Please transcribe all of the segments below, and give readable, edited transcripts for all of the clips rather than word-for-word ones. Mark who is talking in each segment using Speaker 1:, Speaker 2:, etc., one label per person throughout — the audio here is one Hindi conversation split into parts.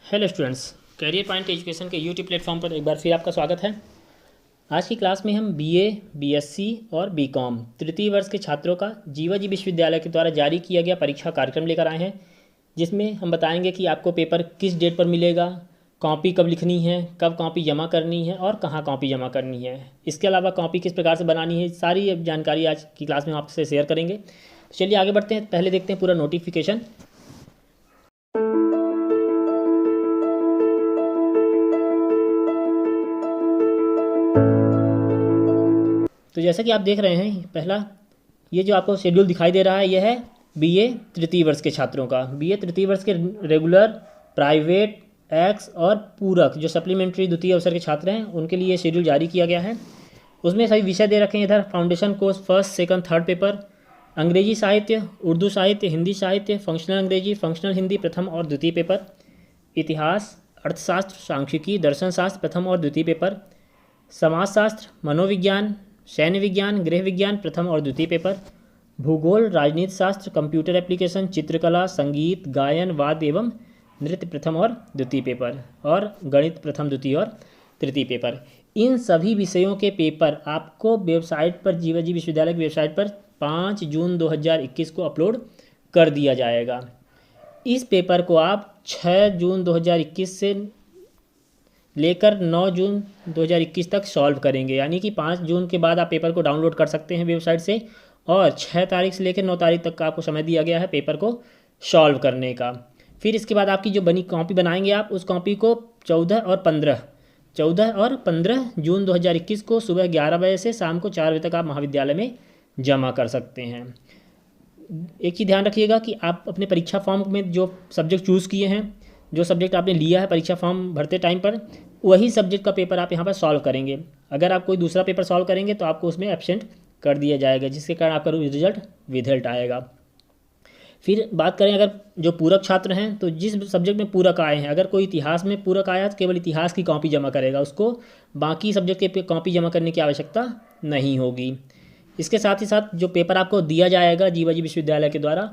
Speaker 1: Hello students, career point education के यूट्यूब प्लेटफॉर्म पर एक बार फिर आपका स्वागत है। आज की क्लास में हम बीए, बीएससी और बीकॉम तृतीय वर्ष के छात्रों का जीवाजी विश्वविद्यालय के द्वारा जारी किया गया परीक्षा कार्यक्रम लेकर आए हैं, जिसमें हम बताएंगे कि आपको पेपर किस डेट पर मिलेगा, कॉपी कब लिखनी है, कब कॉपी जमा करनी है और कहाँ कॉपी जमा करनी है। इसके अलावा कॉपी किस प्रकार से बनानी है, सारी जानकारी आज की क्लास में आपसे शेयर करेंगे। तो चलिए आगे बढ़ते हैं। पहले देखते हैं पूरा नोटिफिकेशन। तो जैसा कि आप देख रहे हैं, पहला ये जो आपको शेड्यूल दिखाई दे रहा है, यह है बीए तृतीय वर्ष के छात्रों का। बीए तृतीय वर्ष के रेगुलर, प्राइवेट, एक्स और पूरक जो सप्लीमेंट्री द्वितीय अवसर के छात्र हैं उनके लिए शेड्यूल जारी किया गया है। उसमें सभी विषय दे रखे हैं। इधर foundation course first, second, third paper, अंग्रेजी साहित्य, उर्दू साहित्य, हिंदी साहित्य, फंक्शनल अंग्रेजी, फंक्शनल हिंदी प्रथम और द्वितीय पेपर, इतिहास, अर्थशास्त्र, सांख्यिकी, दर्शन शास्त्र प्रथम और द्वितीय पेपर, समाजशास्त्र, मनोविज्ञान, सैन्य विज्ञान, गृह विज्ञान प्रथम और द्वितीय पेपर, भूगोल, राजनीति शास्त्र, कंप्यूटर एप्लीकेशन, चित्रकला, संगीत, गायन, वाद्य एवं नृत्य प्रथम और द्वितीय पेपर, और गणित प्रथम, द्वितीय और तृतीय पेपर। इन सभी विषयों के पेपर आपको वेबसाइट पर, जीवाजी विश्वविद्यालय की वेबसाइट पर 5 जून 2021 को अपलोड कर दिया जाएगा। इस पेपर को आप 6 जून 2021 से लेकर 9 जून 2021 तक सॉल्व करेंगे, यानी कि 5 जून के बाद आप पेपर को डाउनलोड कर सकते हैं वेबसाइट से, और 6 तारीख से लेकर 9 तारीख तक का आपको समय दिया गया है पेपर को सॉल्व करने का। फिर इसके बाद आपकी जो बनी कॉपी बनाएंगे आप, उस कॉपी को 14 और 15 जून 2021 को सुबह 11 बजे से शाम को 4 बजे तक आप महाविद्यालय में जमा कर सकते हैं। एक चीज़ ध्यान रखिएगा कि आप अपने परीक्षा फॉर्म में जो सब्जेक्ट चूज़ किए हैं, जो सब्जेक्ट आपने लिया है परीक्षा फॉर्म भरते टाइम पर, वही सब्जेक्ट का पेपर आप यहाँ पर सॉल्व करेंगे। अगर आप कोई दूसरा पेपर सॉल्व करेंगे तो आपको उसमें एब्सेंट कर दिया जाएगा, जिसके कारण आपका रिजल्ट विदल्ट आएगा। फिर बात करें अगर जो पूरक छात्र हैं, तो जिस सब्जेक्ट में पूरक आए हैं, अगर कोई इतिहास में पूरक आया तो केवल इतिहास की कॉपी जमा करेगा, उसको बाकी सब्जेक्ट के कॉपी जमा करने की आवश्यकता नहीं होगी। इसके साथ ही साथ जो पेपर आपको दिया जाएगा जीवाजी विश्वविद्यालय के द्वारा,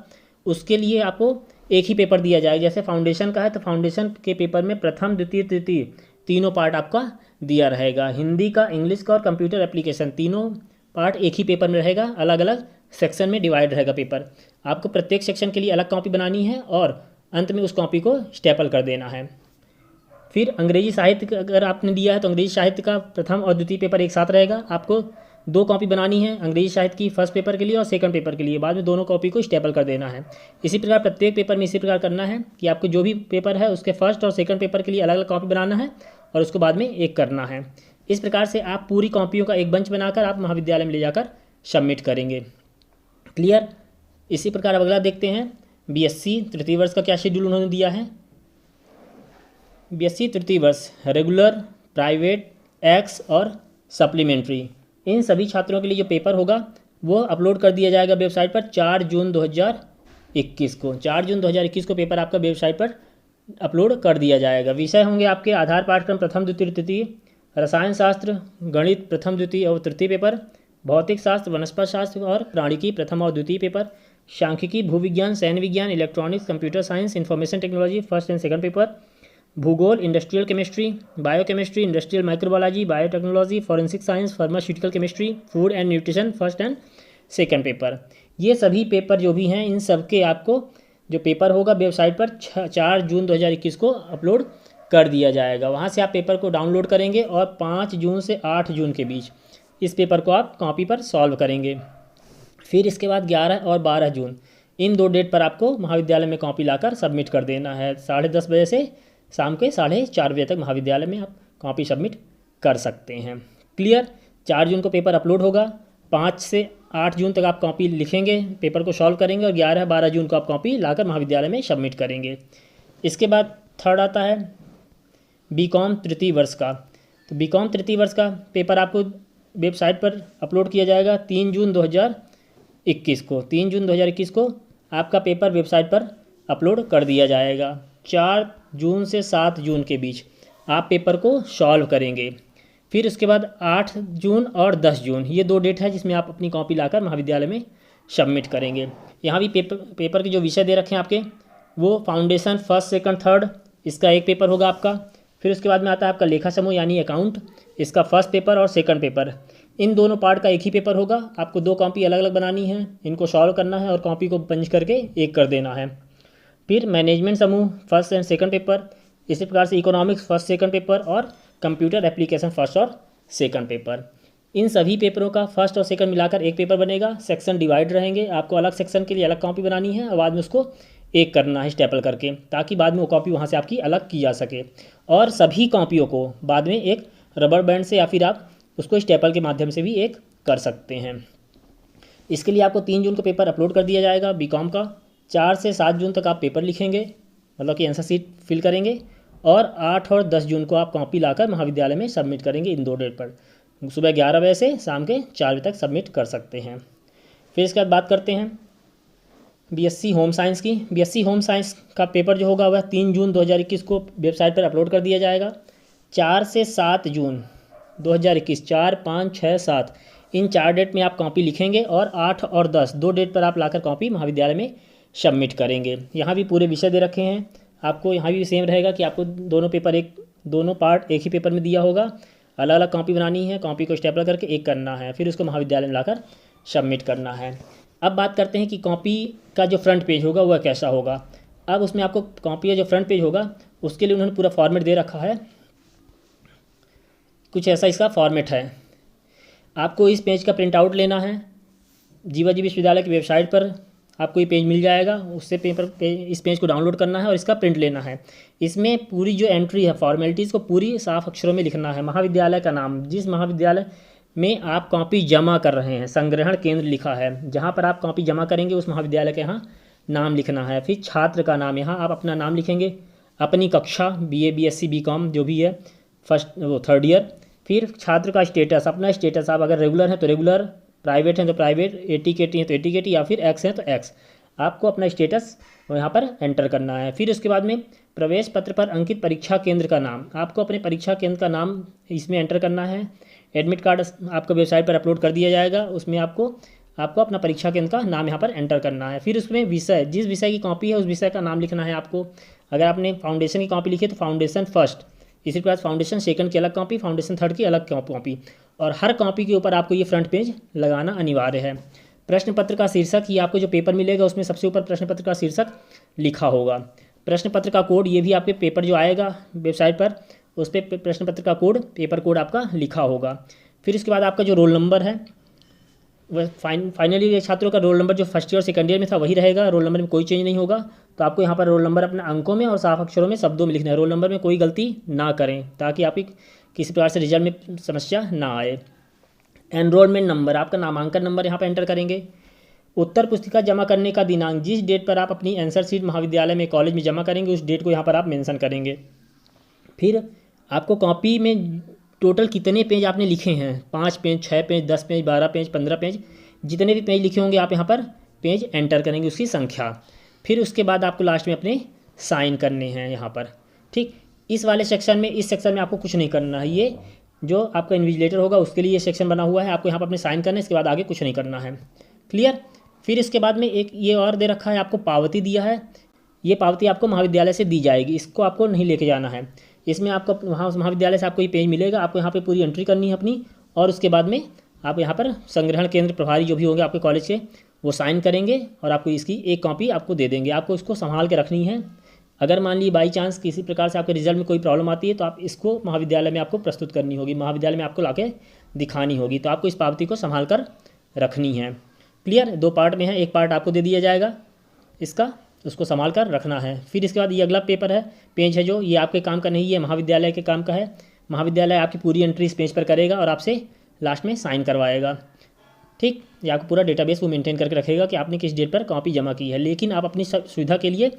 Speaker 1: उसके लिए आपको एक ही पेपर दिया जाएगा। जैसे फाउंडेशन का है तो फाउंडेशन के पेपर में प्रथम, द्वितीय, तृतीय तीनों पार्ट आपका दिया रहेगा। हिंदी का, इंग्लिश का और कंप्यूटर एप्लीकेशन तीनों पार्ट एक ही पेपर में रहेगा, अलग अलग सेक्शन में डिवाइड रहेगा पेपर। आपको प्रत्येक सेक्शन के लिए अलग कॉपी बनानी है और अंत में उस कॉपी को स्टेपल कर देना है। फिर अंग्रेजी साहित्य अगर आपने लिया है तो अंग्रेजी साहित्य का प्रथम और द्वितीय पेपर एक साथ रहेगा। आपको 2 कॉपी बनानी है अंग्रेजी साहित्य की, फर्स्ट पेपर के लिए और सेकंड पेपर के लिए। बाद में दोनों कॉपी को स्टेपल कर देना है। इसी प्रकार प्रत्येक पेपर में इसी प्रकार करना है कि आपको जो भी पेपर है उसके फर्स्ट और सेकंड पेपर के लिए अलग अलग कॉपी बनाना है और उसको बाद में एक करना है। इस प्रकार से आप पूरी कॉपियों का एक बंच बनाकर आप महाविद्यालय में ले जाकर सबमिट करेंगे। क्लियर। इसी प्रकार अब अगला देखते हैं, बीएससी तृतीय वर्ष का क्या शेड्यूल उन्होंने दिया है। बीएससी तृतीय वर्ष रेगुलर, प्राइवेट, एक्स और सप्लीमेंट्री, इन सभी छात्रों के लिए जो पेपर होगा वो अपलोड कर दिया जाएगा वेबसाइट पर 4 जून 2021 को। 4 जून 2021 को पेपर आपका वेबसाइट पर अपलोड कर दिया जाएगा। विषय होंगे आपके आधार पाठ्यक्रम प्रथम, द्वितीय, तृतीय, रसायन शास्त्र, गणित प्रथम, द्वितीय और तृतीय पेपर, भौतिक शास्त्र, वनस्पति शास्त्र और प्राणिकी प्रथम और द्वितीय पेपर, सांख्यिकी, भूविज्ञान, सैन्य विज्ञान, electronics, computer science, information technology first and second paper, भूगोल, industrial chemistry, biochemistry, industrial microbiology, biotechnology, forensic science, pharmaceutical chemistry, food and nutrition first and second paper. ये सभी पेपर जो भी हैं, इन सब के आपको जो पेपर होगा वेबसाइट पर 4 जून 2021 को अपलोड कर दिया जाएगा। वहाँ से आप पेपर को डाउनलोड करेंगे और 5 जून से 8 जून के बीच इस पेपर को आप कॉपी पर सॉल्व करेंगे। फिर इसके बाद 11 और 12 जून इन 2 डेट पर आपको महाविद्यालय में कॉपी लाकर सबमिट कर देना है। 10:30 बजे से शाम के 4:30 बजे तक महाविद्यालय में आप कॉपी सबमिट कर सकते हैं। क्लियर। 4 जून को पेपर अपलोड होगा, 5 से 8 जून तक आप कॉपी लिखेंगे, पेपर को सॉल्व करेंगे और 11-12 जून को आप कॉपी लाकर महाविद्यालय में सबमिट करेंगे। इसके बाद थर्ड आता है बीकॉम तृतीय वर्ष का। तो बीकॉम तृतीय वर्ष का पेपर आपको वेबसाइट पर अपलोड किया जाएगा 3 जून 2021 को। 3 जून 2021 को आपका पेपर वेबसाइट पर अपलोड कर दिया जाएगा। 4 जून से 7 जून के बीच आप पेपर को सॉल्व करेंगे। फिर उसके बाद 8 जून और 10 जून ये 2 डेट है जिसमें आप अपनी कॉपी लाकर महाविद्यालय में सबमिट करेंगे। यहाँ भी पेपर के जो विषय दे रखे हैं आपके, वो फाउंडेशन फर्स्ट, सेकंड, थर्ड, इसका एक पेपर होगा आपका। फिर उसके बाद में आता है आपका लेखा समूह यानी अकाउंट, इसका फर्स्ट पेपर और सेकंड पेपर। इन दोनों पार्ट का एक ही पेपर होगा। आपको 2 कॉपी अलग अलग बनानी है, इनको सॉल्व करना है और कॉपी को पंच करके एक कर देना है। फिर मैनेजमेंट समूह फर्स्ट एंड सेकंड पेपर, इसी प्रकार से इकोनॉमिक्स फर्स्ट सेकंड पेपर और कंप्यूटर एप्लीकेशन फर्स्ट और सेकंड पेपर। इन सभी पेपरों का फर्स्ट और सेकंड मिलाकर एक पेपर बनेगा। सेक्शन डिवाइड रहेंगे, आपको अलग सेक्शन के लिए अलग कॉपी बनानी है और बाद में उसको एक करना है स्टेपल करके, ताकि बाद में वो कॉपी वहाँ से आपकी अलग की जा सके। और सभी कॉपियों को बाद में एक रबर बैंड से या फिर आप उसको स्टेपल के माध्यम से भी एक कर सकते हैं। इसके लिए आपको 3 जून को पेपर अपलोड कर दिया जाएगा बीकॉम का। 4 से 7 जून तक आप पेपर लिखेंगे, मतलब कि आंसर शीट फिल करेंगे, और 8 और 10 जून को आप कॉपी लाकर महाविद्यालय में सबमिट करेंगे। इन 2 डेट पर सुबह 11 बजे से शाम के 4 बजे तक सबमिट कर सकते हैं। फिर इसके बाद बात करते हैं बीएससी होम साइंस की। बीएससी होम साइंस का पेपर जो होगा वह 3 जून 2021 को वेबसाइट पर अपलोड कर दिया जाएगा। 4 से 7 जून 2021, 4, 5, 6, 7 इन 4 डेट में आप कॉपी लिखेंगे और 8 और 10 2 डेट पर आप लाकर कॉपी महाविद्यालय में सबमिट करेंगे। यहाँ भी पूरे विषय दे रखे हैं आपको। यहाँ भी सेम रहेगा कि आपको दोनों पार्ट एक ही पेपर में दिया होगा। अलग अलग कॉपी बनानी है, कॉपी को स्टेपल करके एक करना है, फिर उसको महाविद्यालय में लाकर सबमिट करना है। अब बात करते हैं कि कॉपी का जो फ्रंट पेज होगा वह कैसा होगा। अब उसमें आपको कॉपी का जो फ्रंट पेज होगा उसके लिए उन्होंने पूरा फॉर्मेट दे रखा है। कुछ ऐसा इसका फॉर्मेट है। आपको इस पेज का प्रिंट आउट लेना है। जीवाजी विश्वविद्यालय की वेबसाइट पर आपको ये पेज मिल जाएगा, उससे इस पेज को डाउनलोड करना है और इसका प्रिंट लेना है। इसमें पूरी जो एंट्री है फॉर्मेलिटीज़ को पूरी साफ अक्षरों में लिखना है। महाविद्यालय का नाम, जिस महाविद्यालय में आप कॉपी जमा कर रहे हैं, संग्रहण केंद्र लिखा है, जहाँ पर आप कॉपी जमा करेंगे उस महाविद्यालय के यहाँ नाम लिखना है। फिर छात्र का नाम, यहाँ आप अपना नाम लिखेंगे, अपनी कक्षा BA BSc BCom जो भी है थर्ड ईयर। फिर छात्र का स्टेटस, अपना स्टेटस, आप अगर रेगुलर हैं तो रेगुलर, प्राइवेट हैं तो प्राइवेट, ATKT हैं तो ATKT, या फिर एक्स हैं तो एक्स। आपको अपना स्टेटस यहाँ पर एंटर करना है। फिर उसके बाद में प्रवेश पत्र पर अंकित परीक्षा केंद्र का नाम, आपको अपने परीक्षा केंद्र का नाम इसमें एंटर करना है। एडमिट कार्ड आपको वेबसाइट पर अपलोड कर दिया जाएगा, उसमें आपको अपना परीक्षा केंद्र का नाम यहाँ पर एंटर करना है। फिर उसमें विषय, जिस विषय की कॉपी है उस विषय का नाम लिखना है आपको। अगर आपने फाउंडेशन की कॉपी लिखी है तो फाउंडेशन फर्स्ट, इसी के बाद फाउंडेशन सेकंड की अलग कॉपी, फाउंडेशन थर्ड की अलग कॉपी, और हर कॉपी के ऊपर आपको ये फ्रंट पेज लगाना अनिवार्य है। प्रश्न पत्र का शीर्षक, ये आपको जो पेपर मिलेगा उसमें सबसे ऊपर प्रश्न पत्र का शीर्षक लिखा होगा। प्रश्न पत्र का कोड, ये भी आपके पेपर जो आएगा वेबसाइट पर उस पर प्रश्न पत्र का कोड, पेपर कोड आपका लिखा होगा। फिर इसके बाद आपका जो रोल नंबर है वह फाइनली छात्रों का रोल नंबर जो फर्स्ट ईयर और सेकंड ईयर में था वही रहेगा। रोल नंबर में कोई चेंज नहीं होगा। तो आपको यहाँ पर रोल नंबर अपने अंकों में और साफ अक्षरों में शब्दों में लिखना है। रोल नंबर में कोई गलती ना करें ताकि आप किसी प्रकार से रिजल्ट में समस्या ना आए। एनरोलमेंट नंबर, आपका नामांकन नंबर यहाँ पर एंटर करेंगे। उत्तर पुस्तिका जमा करने का दिनांक, जिस डेट पर आप अपनी आंसर शीट महाविद्यालय में कॉलेज में जमा करेंगे उस डेट को यहाँ पर आप मेंशन करेंगे। फिर आपको कॉपी में टोटल कितने पेज आपने लिखे हैं, 5 page, 6 page, 10 page, 12 page, 15 page, जितने भी पेज लिखे होंगे आप यहाँ पर पेज एंटर करेंगे, उसकी संख्या। फिर उसके बाद आपको लास्ट में अपने साइन करने हैं यहाँ पर। ठीक, इस वाले सेक्शन में, इस सेक्शन में आपको कुछ नहीं करना है। ये जो आपका इन्विजिलेटर होगा उसके लिए ये सेक्शन बना हुआ है, आपको यहाँ पर अपने साइन करना है, इसके बाद आगे कुछ नहीं करना है। क्लियर। फिर इसके बाद में एक ये और दे रखा है, आपको पावती दिया है। ये पावती आपको महाविद्यालय से दी जाएगी, इसको आपको नहीं लेके जाना है। इसमें आपको वहाँ महाविद्यालय से आपको ये पेज मिलेगा, आपको यहाँ पे पूरी एंट्री करनी है अपनी, और उसके बाद में आप यहाँ पर संग्रहण केंद्र प्रभारी जो भी होंगे आपके कॉलेज के वो साइन करेंगे और आपको इसकी एक कॉपी आपको दे देंगे। आपको इसको संभाल के रखनी है। अगर मान लीजिए बाई चांस किसी प्रकार से आपके रिजल्ट में कोई प्रॉब्लम आती है तो आप इसको महाविद्यालय में आपको प्रस्तुत करनी होगी, महाविद्यालय में आपको लाके दिखानी होगी। तो आपको इस पावती को संभाल कर रखनी है। क्लियर। 2 पार्ट में है, एक पार्ट आपको दे दिया जाएगा इसका, उसको संभाल कर रखना है। फिर इसके बाद ये अगला पेपर है, पेज है जो ये आपके काम का नहीं है, महाविद्यालय के काम का है। महाविद्यालय आपकी पूरी एंट्री इस पेज पर करेगा और आपसे लास्ट में साइन करवाएगा। ठीक, ये आपको पूरा डेटाबेस वो मेंटेन करके रखेगा कि आपने किस डेट पर कॉपी जमा की है। लेकिन आप अपनी सुविधा के लिए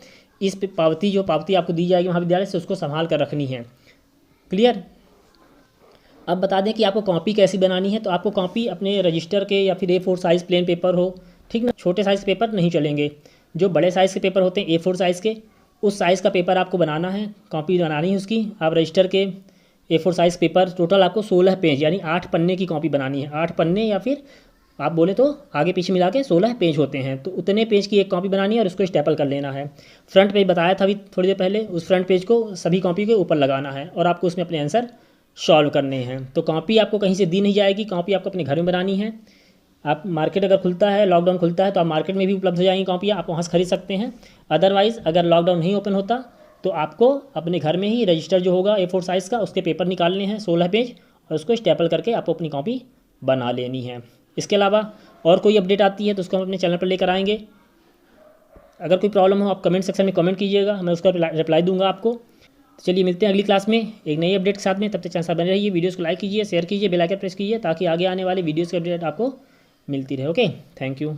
Speaker 1: इस पावती आपको दी जाएगी महाविद्यालय से, उसको संभाल कर रखनी है। क्लियर। अब बता दें कि आपको कॉपी कैसी बनानी है। तो आपको कॉपी अपने रजिस्टर के या फिर A4 साइज़ प्लेन पेपर हो, ठीक ना, छोटे साइज़ पेपर नहीं चलेंगे। जो बड़े साइज़ के पेपर होते हैं A4 साइज़ के, उस साइज़ का पेपर आपको बनाना है, कॉपी बनानी है उसकी। आप रजिस्टर के A4 साइज़ पेपर, टोटल आपको 16 पेज यानी 8 पन्ने की कॉपी बनानी है। 8 पन्ने या फिर आप बोले तो आगे पीछे मिला के 16 पेज होते हैं, तो उतने पेज की एक कॉपी बनानी है और उसको स्टेपल कर लेना है। फ्रंट पेज बताया था अभी थोड़ी देर पहले, उस फ्रंट पेज को सभी कॉपी के ऊपर लगाना है और आपको उसमें अपने आंसर सॉल्व करने हैं। तो कॉपी आपको कहीं से दी नहीं जाएगी, कॉपी आपको अपने घर में बनानी है। आप मार्केट अगर खुलता है, लॉकडाउन खुलता है तो आप मार्केट में भी उपलब्ध हो जाएंगी कॉपियाँ, आप वहाँ से खरीद सकते हैं। अदरवाइज़ अगर लॉकडाउन नहीं ओपन होता तो आपको अपने घर में ही रजिस्टर जो होगा A4 साइज़ का, उसके पेपर निकालने हैं 16 पेज, और उसको स्टेपल करके आपको अपनी कॉपी बना लेनी है। इसके अलावा और कोई अपडेट आती है तो उसको हम अपने चैनल पर लेकर आएंगे। अगर कोई प्रॉब्लम हो आप कमेंट सेक्शन में कमेंट कीजिएगा, मैं उसका रिप्लाई दूंगा आपको। तो चलिए मिलते हैं अगली क्लास में एक नई अपडेट के साथ में। तब तक चैनल बने रहिए, वीडियोस को लाइक कीजिए, शेयर कीजिए, बेल आइकन प्रेस कीजिए ताकि आगे आने वाले वीडियोस की अपडेट आपको मिलती रहे। Okay, thank you.